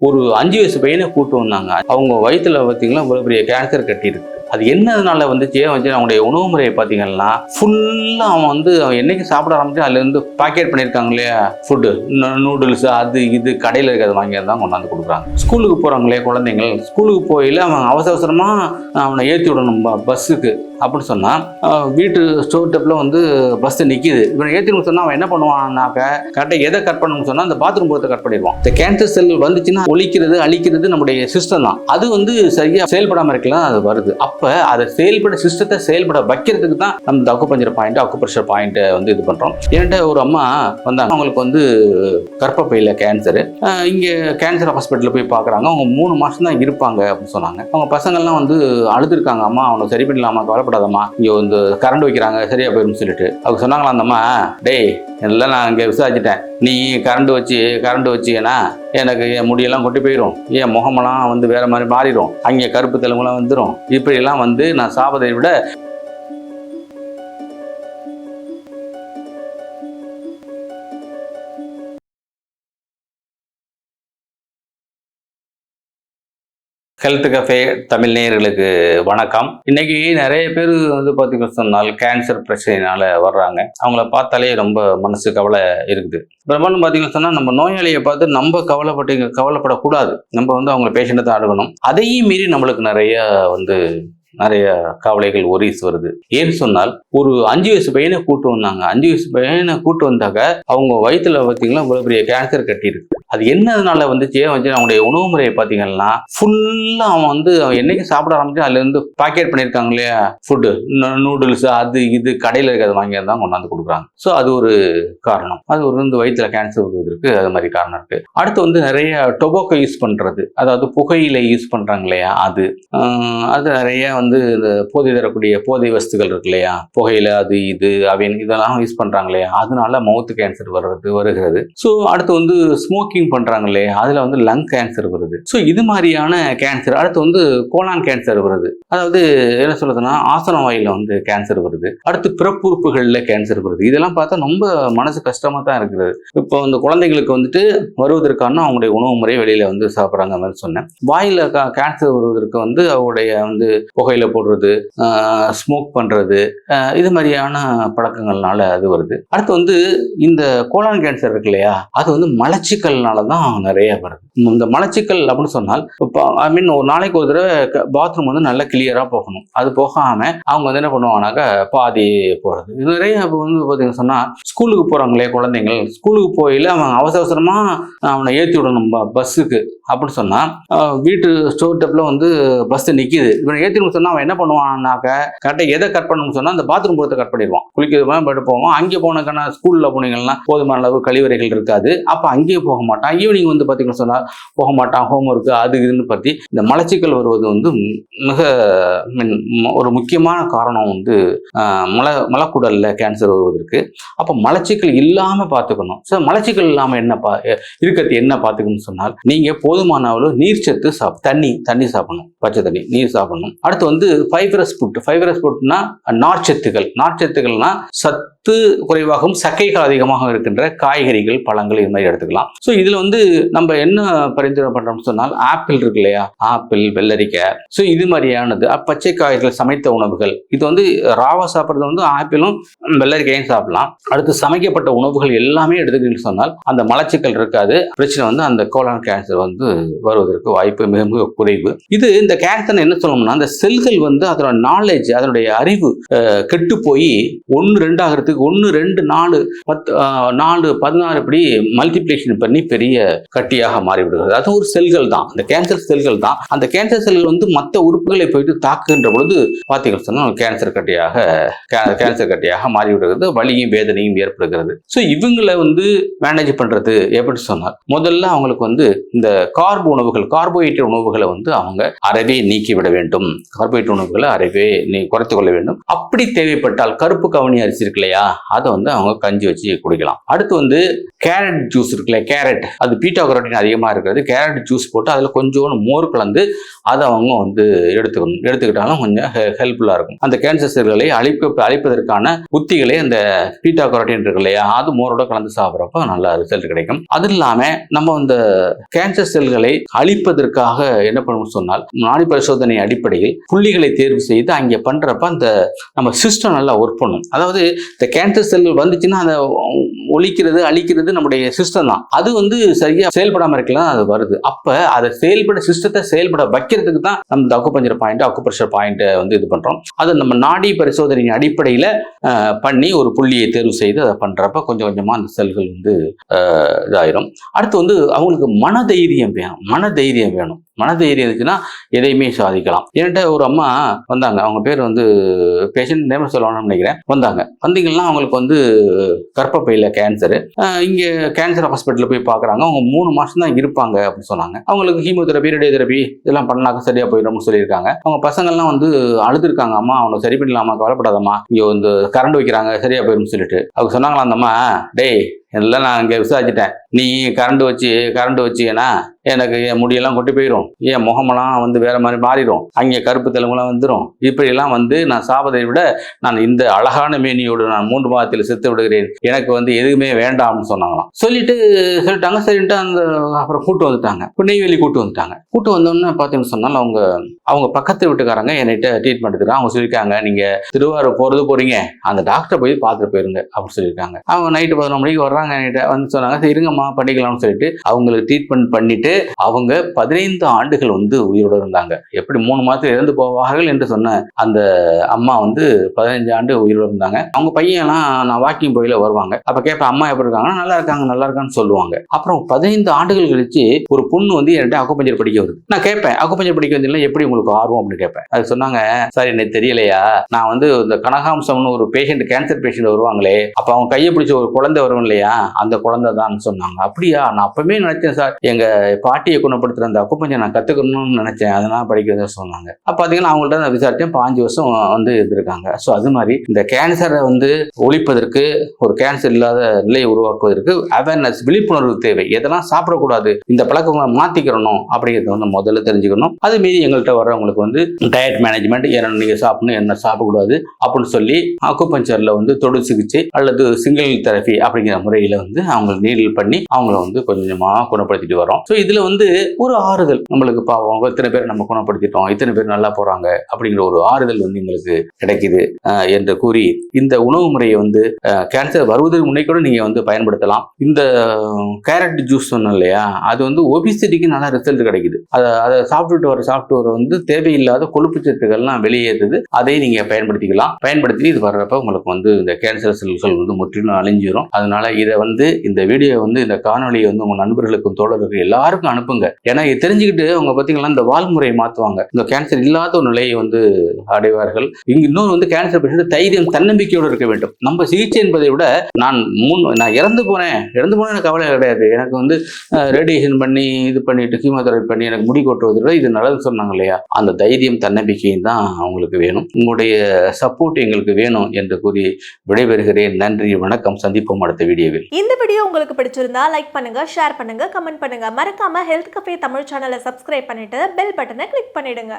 ஒரு 5 வயசு பையனை கூட்டு வந்தாங்க. அவங்க வயிற்றுல பார்த்தீங்கன்னா இவ்வளோ பெரிய கேன்சர் கட்டி இருக்கு. அது என்னதுனால வந்துச்சு அவங்களுடைய உணவு முறையை பார்த்தீங்கன்னா ஃபுல்லாக அவன் என்னைக்கு சாப்பிட ஆரம்பிச்சு அதுலேருந்து பாக்கெட் பண்ணியிருக்காங்க இல்லையா ஃபுட்டு, நூடுல்ஸ், அது இது கடையில் இருக்கிறத வாங்கி தான் கொண்டாந்து கொடுக்குறாங்க. ஸ்கூலுக்கு போகிறாங்க இல்லையா குழந்தைங்கள், ஸ்கூலுக்கு போயில அவன் அவசரமாக அவனை ஏற்றி விடணும் பஸ்ஸுக்கு அப்படின்னு சொன்னால் வீட்டு ஸ்டோர் டப்பில் பஸ்ஸு நிற்கிது. இவனை ஏற்றின்னு சொன்னால் அவன் என்ன பண்ணுவான்னாக்க கரெக்டாக எதை கட் பண்ணணும்னு சொன்னால் அந்த பாத்ரூம் போகிறத கட் பண்ணிடுவான். இந்த கேன்சர் செல் வந்துச்சுன்னா ஒழிக்கிறது அழிக்கிறது நம்முடைய சிஸ்டம் தான். அது சரியாக செயல்படாமல் இருக்கலாம், அது வருது. அப்போ அதை சிஸ்டத்தை செயல்பட வைக்கிறதுக்கு தான் நம்ம அக்குபஞ்சர் பாயிண்ட், அக்குப்ரெஷர் பாயிண்ட்டை இது பண்ணுறோம். என்கிட்ட ஒரு அம்மா வந்தாங்க. அவங்களுக்கு கர்ப்பப்பையில் கேன்சரு. இங்கே கேன்சர் ஹாஸ்பிட்டலில் போய் பார்க்குறாங்க. அவங்க 3 மாதம் தான் இருப்பாங்க அப்படின்னு சொன்னாங்க. அவங்க பசங்கள்லாம் அழுதுருக்காங்க. அம்மா அவனை சரி பண்ணலாமா, கவலைப்படாதம்மா, இங்கே கரண்ட் வைக்கிறாங்க சரியா போயிடும் சொல்லிட்டு. அவங்க சொன்னாங்களா அந்த அம்மா, டேய் எல்லாம் நான் இங்கே விசாரிச்சிட்டேன், நீ கரண்ட் வச்சிங்கன்னா எனக்கு என் முடியெல்லாம் கொட்டி போயிடும், என் முகமெல்லாம் வேற மாதிரி மாறிடும், அங்கே கருப்பு தெலுங்குலாம் வந்துடும், இப்படிலாம் நான் சாபத்தை விட ஹெல்த் கஃபே தமிழ் நேயர்களுக்கு வணக்கம். இன்னைக்கு நிறைய பேர் பார்த்தீங்கன்னு சொன்னால் கேன்சர் பிரச்சனையினால வர்றாங்க. அவங்கள பார்த்தாலே ரொம்ப மனசு கவலை இருக்குது. பிரம்மாண்டம் பார்த்தீங்கன்னு சொன்னால் நம்ம நோயாளியை பார்த்து நம்ம கவலைப்படக்கூடாது. நம்ம அவங்கள பேஷண்ட்டை தான் அணுகணும். அதையும் மீறி நம்மளுக்கு நிறைய கவலைகள் ஒரீஸ் வருது. ஏன்னு சொன்னால் ஒரு 5 வயசு பையனை கூட்டு வந்தாங்க. 5 வயசு பையனை கூட்டு வந்தாக்க அவங்க வயிற்றுல பார்த்தீங்கன்னா இவ்வளோ பெரிய கேன்சர் கட்டி இருக்கு. அது என்னதுனால அவங்களுடைய உணவு முறையை பார்த்தீங்கன்னா ஃபுல்லாக அவன் என்னைக்கு சாப்பிட ஆரம்பிச்சு அதுலேருந்து பாக்கெட் பண்ணியிருக்காங்க இல்லையா ஃபுட்டு, நூடுல்ஸ், அது இது கடையில் இருக்கிறத வாங்கி தான் கொண்டாந்து கொடுக்குறாங்க. ஸோ அது ஒரு காரணம். அது வயிற்றுல கேன்சர் வருவதற்கு அது மாதிரி காரணம் இருக்கு. அடுத்து நிறைய டொபாக்கோ யூஸ் பண்ணுறது, அதாவது புகையிலை யூஸ் பண்ணுறாங்க இல்லையா, அது நிறைய இந்த போதை தரக்கூடிய போதை வஸ்துகள் இருக்கு இல்லையா, புகையில, அது இது இதெல்லாம் யூஸ் பண்றாங்க இல்லையா, அதனால மவுத் கேன்சர் வருகிறது. ஸோ அடுத்து ஸ்மோக்கிங் பண்றாங்க இல்லையா, அதுல லங் கேன்சர் வருது. ஸோ இது மாதிரியான கேன்சர். அடுத்து கோலான் கேன்சர் வருது. அதாவது என்ன சொல்றதுன்னா ஆசன வாயில கேன்சர் வருது. அடுத்து பிறப்புறுப்புகள்ல கேன்சர் வருது. இதெல்லாம் பார்த்தா ரொம்ப மனசு கஷ்டமா தான் இருக்குது. இப்போ இந்த குழந்தைங்களுக்கு வருவதற்கான அவங்களுடைய உணவு முறை வெளியில சாப்பிட்றாங்க மாதிரி சொன்னேன். வாயில கேன்சர் வருவதற்கு அவங்களுடைய புகையில போடுறது, ஸ்மோக் பண்றது, இது மாதிரியான பழக்கங்கள்னால அது வருது. அடுத்து இந்த கோலான் கேன்சர் இருக்கு இல்லையா, அது மலச்சிக்கல்னால தான் நிறைய வருது. இந்த மலச்சிக்கல் அப்படின்னு சொன்னால் ஒரு நாளைக்கு ஒரு தடவை பாத்ரூம் நல்லா கிளியரா போகணும். அது போகாம அவங்க என்ன பண்ணுவாங்கனாக்கா பாதி போறது. இது நிறைய பார்த்தீங்கன்னு சொன்னா ஸ்கூலுக்கு போறாங்களே குழந்தைங்கள், ஸ்கூலுக்கு போயில அவன் அவசரமா அவனை ஏற்றி விடணும் பஸ்ஸுக்கு அப்படின்னு சொன்னா வீட்டு ஸ்டோர் டப்ல பஸ் நிக்குது. இவனை ஏற்றி சொன்னா அவன் என்ன பண்ணுவான்னாக்க கரெக்டாக எதை கட் பண்ணணும்னு சொன்னா அந்த பாத்ரூம் போகிறத கட் பண்ணிடுவான். குளிக்கிறது போயிட்டு போவோம். அங்கே போனதுக்கான ஸ்கூல்ல போனீங்கன்னா போதுமான அளவு கழிவறைகள் இருக்காது. அப்ப அங்கேயே போக மாட்டான். ஈவினிங் பார்த்தீங்கன்னு சொன்னா போக மாட்டான். ஹோம் ஒர்க் அது இதுன்னு பற்றி இந்த மலச்சிக்கல் வருவது மிக ஒரு முக்கியமான காரணம் மலக்குடல்ல கேன்சர் வருவதற்கு. அப்ப மலச்சிக்கல் இல்லாம பார்த்துக்கணும். ஸோ மலச்சிக்கல் இல்லாம இருக்கிறது என்ன பார்த்துக்கணும்னு சொன்னால் நீங்க போதுமான அளவு நீர்ச்சத்து தண்ணி சாப்பிடணும், பச்சை தண்ணி, நீர் சாப்பிடணும். அடுத்து ஃபைபரஸ் ஃபுட்னா நார்ச்சத்துகள்னா சத்து குறைவாகவும் சக்கைகள் அதிகமாக இருக்கின்ற காய்கறிகள், பழங்கள் இது மாதிரி எடுத்துக்கலாம். ஸோ இதுல நம்ம என்ன பரிந்துரை பண்றோம்னு சொன்னால் ஆப்பிள் இருக்கு இல்லையா, ஆப்பிள், வெள்ளரிக்காய், ஸோ இது மாதிரியானது பச்சை காய்கறிகள், சமைத்த உணவுகள். இது ராவா சாப்பிட்றது ஆப்பிளும் வெள்ளரிக்காயும் சாப்பிடலாம். அடுத்து சமைக்கப்பட்ட உணவுகள் எல்லாமே எடுத்துக்கிட்டீங்கன்னு சொன்னால் அந்த மலச்சிக்கல் இருக்காது. பிரச்சனை அந்த கோலான் கேன்சர் வருவதற்கு வாய்ப்பு மிக மிக குறைவு. இந்த கேன்சர் என்ன சொல்லணும்னா அந்த செல்கள் அதோட நாலேஜ், அதனுடைய அறிவு கெட்டு போய் 1-2 ஆகிறதுக்கு 1, 2, 4, 10, 4, 16 இப்படி மல்டிப்ளிகேஷன் பண்ணி பெரிய கட்டியாக மாறிவிடுகிறது. அது ஒரு செல்கள் தான், அந்த கேன்சர் செல்கள் தான். அந்த கேன்சர் செல்கள் மற்ற உறுப்புகளை போயிட்டு தாக்குகின்ற பொழுது பார்த்தீங்கன்னு சொன்னால் கேன்சர் கட்டியாக மாறிவிடுகிறது. வலியும் வேதனையும் ஏற்படுகிறது. ஸோ இவங்களை மேனேஜ் பண்றது எப்படி சொன்னால் முதல்ல அவங்களுக்கு இந்த கார்போஹைட்ரேட் உணவுகளை அவங்க அறவே நீக்கிவிட வேண்டும். கார்போஹைட்ரேட் உணவுகளை அறவே குறைத்துக் கொள்ள வேண்டும். அப்படி தேவைப்பட்டால் கருப்பு கவனி அரிசி இருக்கு இல்லையா, அதை வந்து அவங்க கஞ்சி வச்சு குடிக்கலாம். அடுத்து வந்து கேரட் ஜூஸ் இருக்குல்ல, கேரட் அது பீட்டா கரோட்டின் அதிகமாக இருக்கிறது. கேரட் ஜூஸ் போட்டு அதில் கொஞ்சோண்டு மோர் கலந்து அதை அவங்க வந்து எடுத்துக்கிட்டாலும் கொஞ்சம் ஹெல்ப்ஃபுல்லாக இருக்கும். அந்த கேன்சர் செல்களை அழிப்பதற்கான உத்திகளை அந்த பீட்டா கரோட்டின் இருக்கு இல்லையா, அது மோரோட கலந்து சாப்பிட்றப்ப நல்ல ரிசல்ட் கிடைக்கும். அது இல்லாமல் நம்ம இந்த கேன்சர் செல்களை அழிப்பதற்காக என்ன பண்ணணும்னு சொன்னால், நாடி பரிசோதனை அடிப்படையில் புள்ளிகளை தேர்வு செய்து அங்கே பண்றப்ப அந்த நம்ம சிஸ்டம் நல்லா ஒர்க் பண்ணும். அதாவது இந்த கேன்சர் செல்கள் வந்துச்சுன்னா அதை ஒழிக்கிறது அழிக்கிறது நம்முடைய சிஸ்டம் தான். அது வந்து சரியா செயல்படாம இருக்கலாம், அது வருது. அப்ப அதை சிஸ்டத்தை செயல்பட வைக்கிறதுக்கு தான் நம்ம அக்குபஞ்சர் பாயிண்ட், அக்குப்ரெஷர் பாயிண்ட் வந்து இது பண்றோம். அதை நம்ம நாடி பரிசோதனையின் அடிப்படையில பண்ணி ஒரு புள்ளியை தேர்வு செய்து அதை பண்றப்ப கொஞ்சம் கொஞ்சமா அந்த செல்கள் வந்து இதாயிரும். அடுத்து வந்து அவங்களுக்கு மனதைரியம் வேணும். மனதைரியம் இருந்துச்சுன்னா எதையுமே சாதிக்கலாம். என்கிட்ட ஒரு அம்மா வந்தாங்க, அவங்க பேர் வந்து பேஷண்ட் நேம் சொல்லணும்னு நினைக்கிறேன். வந்தீங்கன்னா அவங்களுக்கு வந்து கர்ப்பப்பையில கேன்சரு. இங்கே கேன்சர் ஹாஸ்பிட்டலில் போய் பார்க்குறாங்க. அவங்க 3 மாதம் தான் இருப்பாங்க அப்படின்னு சொன்னாங்க. அவங்களுக்கு கீமோதெரபி, ரேடியோதெரபி இதெல்லாம் பண்ணாக்க சரியா போயிடும்னு சொல்லியிருக்காங்க. அவங்க பசங்கள்லாம் வந்து அழுதுருக்காங்க, அம்மா அவனை சரி பண்ணிடலாமா, கவலைப்படாதம்மா, இங்கே வந்து கரண்ட் வைக்கிறாங்க சரியா போயிடும்னு சொல்லிட்டு. அவங்க சொன்னாங்களா அந்த அம்மா, டேய் எல்லாம் நான் இங்கே விசாரிச்சிட்டேன், நீ கரண்ட் வச்சியனா எனக்கு என் முடியெல்லாம் கொட்டி போயிடும், என் முகமெல்லாம் வந்து வேற மாதிரி மாறிடும், அங்கே கருப்பு தெலுங்குலாம் வந்துடும், இப்படியெல்லாம் வந்து நான் சாவதை விட நான் இந்த அழகான மேனியோடு நான் 3 மாதத்தில் செத்து விடுகிறேன், எனக்கு வந்து எதுவுமே வேண்டாம்னு சொன்னாங்களாம். சொல்லிட்டாங்க. சரின்ட்டு அந்த அப்புறம் கூட்டு வந்துட்டாங்க, நெய்வேலி கூட்டு வந்தோடனே பார்த்தீங்கன்னு சொன்னால் அவங்க பக்கத்து வீட்டுக்காரங்க என்கிட்ட ட்ரீட்மெண்ட் எடுத்துக்கிறாங்க. அவங்க சொல்லியிருக்காங்க, நீங்க திருவாரூர் போறீங்க, அந்த டாக்டரை போய் பார்த்துட்டு போயிருங்க அப்படின்னு சொல்லியிருக்காங்க. அவங்க நைட்டு 11 மணிக்கு வர்றாங்க, என்கிட்ட வந்து சொன்னாங்க, சரி இருங்கம்மா பண்ணிக்கலாம்னு சொல்லிட்டு அவங்களுக்கு ட்ரீட்மெண்ட் பண்ணிட்டு அவங்க 15 ஆண்டுகள் வந்து உயிரோடு இருந்தாங்க. எப்படி 3 மாதத்தில் இறந்து போவார்கள் என்று சொன்ன அந்த அம்மா வந்து 15 ஆண்டு உயிரோடு இருந்தாங்க. அவங்க பையன்லாம் நான் வாக்கிங் போயில வருவாங்க, அப்ப கேட்பேன் அம்மா எப்படி இருக்காங்கன்னா நல்லா இருக்கான்னு சொல்லுவாங்க. அப்புறம் 15 ஆண்டுகள் கழிச்சு ஒரு பொண்ணு வந்து என்கிட்ட அக்குபஞ்சர் படிக்க வருது. நான் கேட்பேன், அக்குபஞ்சர் படிக்க வந்தீங்கன்னா எப்படி உங்களுக்கு ஆர்வம் அப்படின்னு கேட்பேன். அது சொன்னாங்க, சார் எனக்கு தெரியலையா, நான் வந்து இந்த கனகாம்சம்னு ஒரு பேஷண்ட், கேன்சர் பேஷண்ட் வருவாங்களே, அப்ப அவங்க கையை பிடிச்ச ஒரு குழந்தை வரும் இல்லையா, அந்த குழந்தை தான் சொன்னாங்க. அப்படியா, நான் அப்பவே நினைச்சேன் சார், எங்க பாட்டியை குணப்படுத்துற அந்த அக்குபஞ்சர் நான் கத்துக்கணும்னு நினைச்சேன், அதனால படிக்கிறத சொன்னாங்க. அப்ப பாத்தீங்கன்னா அவங்கள்ட்ட நான் விசாரிச்சேன், 5 வருஷம் வந்து இருந்திருக்காங்க. ஸோ அது மாதிரி இந்த கேன்சரை வந்து ஒழிப்பதற்கு, ஒரு கேன்சர் இல்லாத நிலையை உருவாக்குவதற்கு அவேர்னஸ், விழிப்புணர்வு தேவை. எதெல்லாம் சாப்பிடக்கூடாது, இந்த பழக்கங்களை மாத்திக்கிறணும் அப்படிங்கிறத வந்து முதல்ல தெரிஞ்சுக்கணும். அது மீறி எங்கள்கிட்ட வர்றவங்களுக்கு வந்து டயட் மேனேஜ்மெண்ட், என்ன நீங்க சாப்பிடணும் என்ன சாப்பிடக்கூடாது அப்படின்னு சொல்லி அக்குபஞ்சர்ல வந்து தொடு சிகிச்சை அல்லது சிங்கிள் தெரபி அப்படிங்கிற முறையில வந்து அவங்க நீடில் பண்ணி அவங்கள வந்து கொஞ்சமா குணப்படுத்திட்டு வரோம். ஸோ இதுல வந்து ஒரு ஆறுதல், நம்மளுக்கு பாவம் இத்தனை பேர் நம்ம குணப்படுத்திட்டோம், இத்தனை பேர் நல்லா போறாங்க அப்படிங்கிற ஒரு ஆறுதல் வந்து எங்களுக்கு கிடைக்குது என்று கூறி, இந்த உணவு முறையை வந்து கேன்சர் வருவதற்கு முன்னே கூட நீங்க வந்து பயன்படுத்தலாம். இந்த கேரட் ஜூஸ் சொன்னோம் இல்லையா, அது வந்து ஒபிசிட்டிக்கு நல்ல ரிசல்ட் கிடைக்குது. அதை சாப்பிட்டு வர வந்து தேவையில்லாத கொழுப்பு சத்துக்கள்லாம் வெளியேறுது. அதை நீங்க பயன்படுத்திக்கலாம். பயன்படுத்தி இது வர்றப்ப உங்களுக்கு வந்து இந்த கேன்சர் செல்கள் வந்து முற்றிலும் அழிஞ்சிடும். அதனால இதை வந்து இந்த வீடியோ வந்து இந்த காணொலியை வந்து உங்க நண்பர்களுக்கும் தோழர்களுக்கும் எல்லாருக்கும் அனுப்புங்க. ஏன்னா இது தெரிஞ்சுக்கிட்டு அவங்க பார்த்தீங்கன்னா இந்த வாழ்முறையை மாற்றுவாங்க, இந்த கேன்சர் இல்லாத ஒரு நிலையை வந்து அடைவார்கள். இன்னொன்று வந்து கேன்சர் பேஷண்ட் தைரியம், தன்னம்பிக்கையோடு இருக்க வேண்டும். நம்ம சிகிச்சை என்பதை விட நான் இறந்து போனேன் எனக்கு கவலை கிடையாது, எனக்கு வந்து ரேடியேஷன் பண்ணி இது பண்ணிட்டு கீமோதெரபி பண்ணி எனக்கு முடி கொட்டுவதை விட இது நல்லது சொன்னாங்க இல்லையா, அந்த தைரியம் தன்னம்பிக்கையும் தான் அவங்களுக்கு வேணும். உங்களுடைய சப்போர்ட் எங்களுக்கு வேணும் என்று கூறி விடைபெறுகிறேன். நன்றி, வணக்கம். சந்திப்போம் அடுத்த வீடியோவில். இந்த வீடியோ உங்களுக்கு பிடிச்சிருந்தா லைக் பண்ணுங்க, ஷேர் பண்ணுங்க, கமெண்ட் பண்ணுங்க. மறக்காம ஹெல்த் கஃபே தமிழ் சேனலை சப்ஸ்கிரைப் பண்ணிட்டு பெல் பட்டனை கிளிக் பண்ணிடுங்க.